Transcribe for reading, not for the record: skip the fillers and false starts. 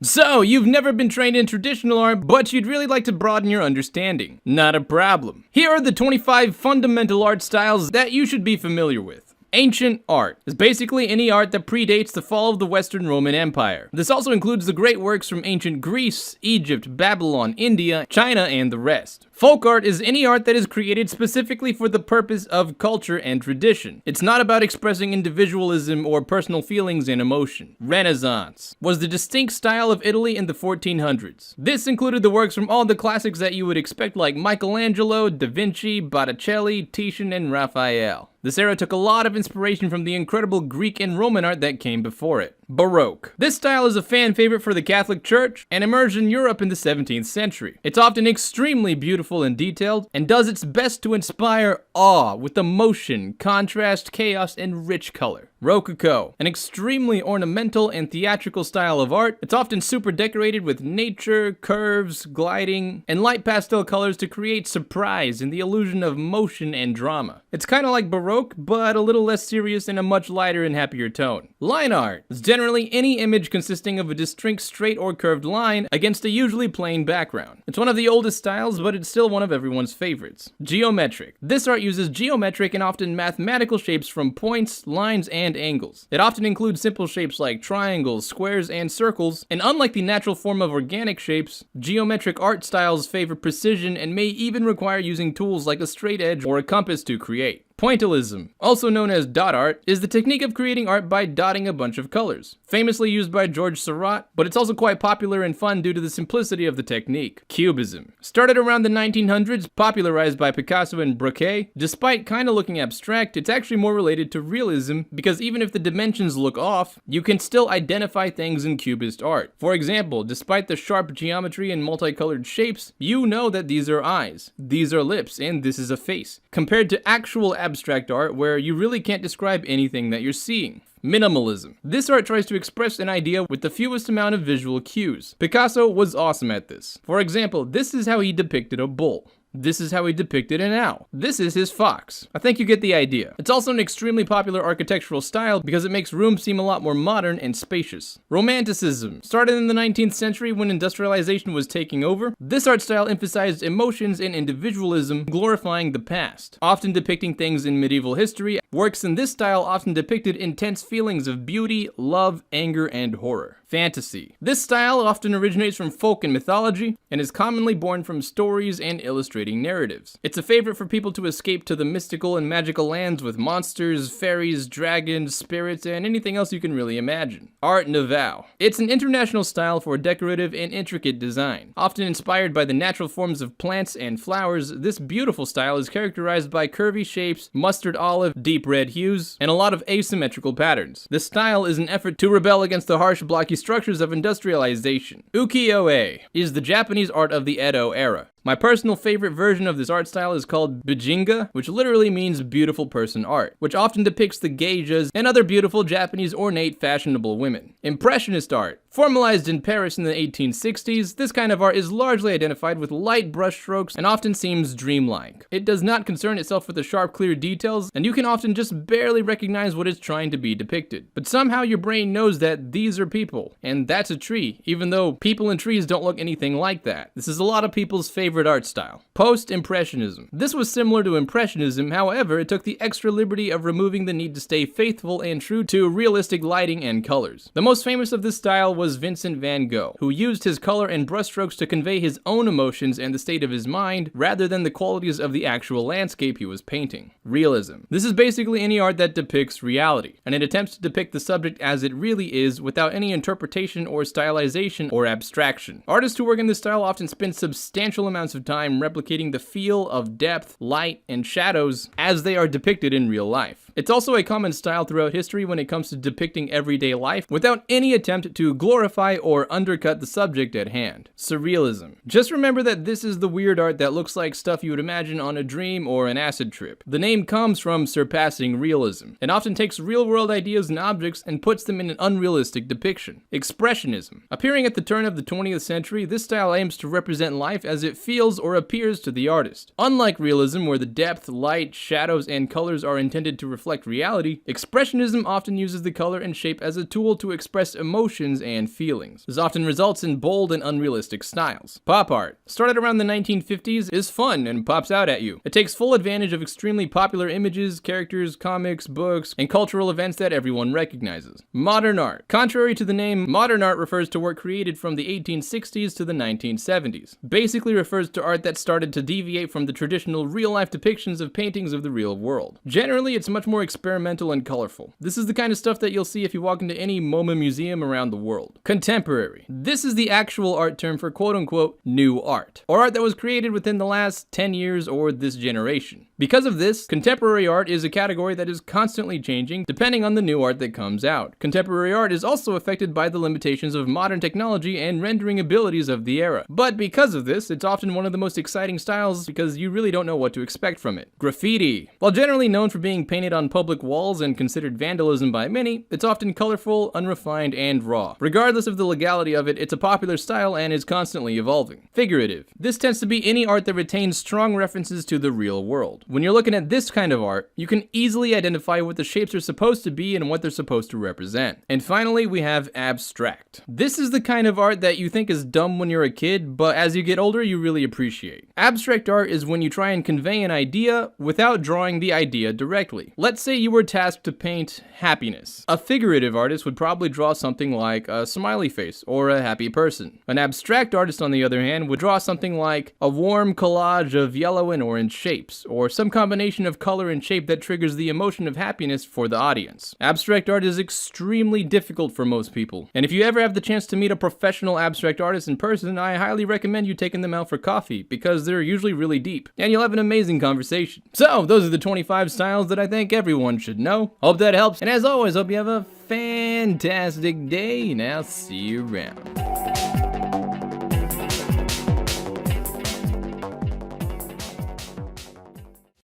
So, you've never been trained in traditional art, but you'd really like to broaden your understanding. Not a problem. Here are the 25 fundamental art styles that you should be familiar with. Ancient art is basically any art that predates the fall of the Western Roman Empire. This also includes the great works from ancient Greece, Egypt, Babylon, India, China, and the rest. Folk art is any art that is created specifically for the purpose of culture and tradition. It's not about expressing individualism or personal feelings and emotion. Renaissance was the distinct style of Italy in the 1400s. This included the works from all the classics that you would expect, like Michelangelo, Da Vinci, Botticelli, Titian, and Raphael. This era took a lot of inspiration from the incredible Greek and Roman art that came before it. Baroque. This style is a fan favorite for the Catholic Church and emerged in Europe in the 17th century. It's often extremely beautiful and detailed, and does its best to inspire awe with emotion, contrast, chaos, and rich color. Rococo, an extremely ornamental and theatrical style of art. It's often super decorated with nature, curves, gliding, and light pastel colors to create surprise and the illusion of motion and drama. It's kind of like Baroque, but a little less serious and a much lighter and happier tone. Line art is generally any image consisting of a distinct straight or curved line against a usually plain background. It's one of the oldest styles, but it's still one of everyone's favorites. Geometric. This art uses geometric and often mathematical shapes from points, lines, and angles. It often includes simple shapes like triangles, squares, and circles, and unlike the natural form of organic shapes, geometric art styles favor precision and may even require using tools like a straight edge or a compass to create. Pointillism, also known as dot art, is the technique of creating art by dotting a bunch of colors. Famously used by George Seurat, but it's also quite popular and fun due to the simplicity of the technique. Cubism started around the 1900s, popularized by Picasso and Braque. Despite kinda looking abstract, it's actually more related to realism, because even if the dimensions look off, you can still identify things in Cubist art. For example, despite the sharp geometry and multicolored shapes, you know that these are eyes, these are lips, and this is a face, compared to actual abstract art where you really can't describe anything that you're seeing. Minimalism. This art tries to express an idea with the fewest amount of visual cues. Picasso was awesome at this. For example, this is how he depicted a bull. This is how he depicted an owl. This is his fox. I think you get the idea. It's also an extremely popular architectural style because it makes rooms seem a lot more modern and spacious. Romanticism started in the 19th century when industrialization was taking over. This art style emphasized emotions and individualism, glorifying the past, often depicting things in medieval history. Works in this style often depicted intense feelings of beauty, love, anger, and horror. Fantasy. This style often originates from folk and mythology and is commonly born from stories and illustrating narratives. It's a favorite for people to escape to the mystical and magical lands with monsters, fairies, dragons, spirits, and anything else you can really imagine. Art Nouveau. It's an international style for decorative and intricate design. Often inspired by the natural forms of plants and flowers, this beautiful style is characterized by curvy shapes, mustard olive, deep red hues, and a lot of asymmetrical patterns. This style is an effort to rebel against the harsh, blocky structures of industrialization. Ukiyo-e is the Japanese art of the Edo era. My personal favorite version of this art style is called bijinga, which literally means beautiful person art, which often depicts the geishas and other beautiful Japanese ornate fashionable women. Impressionist art. Formalized in Paris in the 1860s, this kind of art is largely identified with light brushstrokes and often seems dreamlike. It does not concern itself with the sharp, clear details, and you can often just barely recognize what is trying to be depicted. But somehow your brain knows that these are people, and that's a tree, even though people and trees don't look anything like that. This is a lot of people's favorite art style. Post-Impressionism. This was similar to Impressionism, however, it took the extra liberty of removing the need to stay faithful and true to realistic lighting and colors. The most famous of this style was Vincent van Gogh, who used his color and brushstrokes to convey his own emotions and the state of his mind, rather than the qualities of the actual landscape he was painting. Realism. This is basically any art that depicts reality, and it attempts to depict the subject as it really is without any interpretation or stylization or abstraction. Artists who work in this style often spend substantial amounts of time replicating the feel of depth, light, and shadows as they are depicted in real life. It's also a common style throughout history when it comes to depicting everyday life without any attempt to glorify or undercut the subject at hand. Surrealism. Just remember that this is the weird art that looks like stuff you would imagine on a dream or an acid trip. The name comes from surpassing realism. It often takes real-world ideas and objects and puts them in an unrealistic depiction. Expressionism. Appearing at the turn of the 20th century, this style aims to represent life as it feels or appears to the artist. Unlike realism, where the depth, light, shadows, and colors are intended to reflect reality, expressionism often uses the color and shape as a tool to express emotions and feelings. This often results in bold and unrealistic styles. Pop art, started around the 1950s, is fun and pops out at you. It takes full advantage of extremely popular images, characters, comics, books, and cultural events that everyone recognizes. Modern art. Contrary to the name, modern art refers to work created from the 1860s to the 1970s. Basically refers to art that started to deviate from the traditional real-life depictions of paintings of the real world. Generally, it's much more experimental and colorful. This is the kind of stuff that you'll see if you walk into any MoMA museum around the world. Contemporary. This is the actual art term for quote-unquote new art, or art that was created within the last 10 years or this generation. Because of this, contemporary art is a category that is constantly changing depending on the new art that comes out. Contemporary art is also affected by the limitations of modern technology and rendering abilities of the era. But because of this, it's often one of the most exciting styles because you really don't know what to expect from it. Graffiti. While generally known for being painted on public walls and considered vandalism by many, it's often colorful, unrefined, and raw. Regardless of the legality of it, it's a popular style and is constantly evolving. Figurative. This tends to be any art that retains strong references to the real world. When you're looking at this kind of art, you can easily identify what the shapes are supposed to be and what they're supposed to represent. And finally, we have abstract. This is the kind of art that you think is dumb when you're a kid, but as you get older, you really appreciate. Abstract art is when you try and convey an idea without drawing the idea directly. Let's say you were tasked to paint happiness. A figurative artist would probably draw something like a smiley face or a happy person. An abstract artist, on the other hand, would draw something like a warm collage of yellow and orange shapes, or some combination of color and shape that triggers the emotion of happiness for the audience. Abstract art is extremely difficult for most people, and if you ever have the chance to meet a professional abstract artist in person, I highly recommend you taking them out for coffee, because they're usually really deep, and you'll have an amazing conversation. So, those are the 25 styles that I think everyone should know. Hope that helps, and as always, hope you have a fantastic day, and I'll see you around.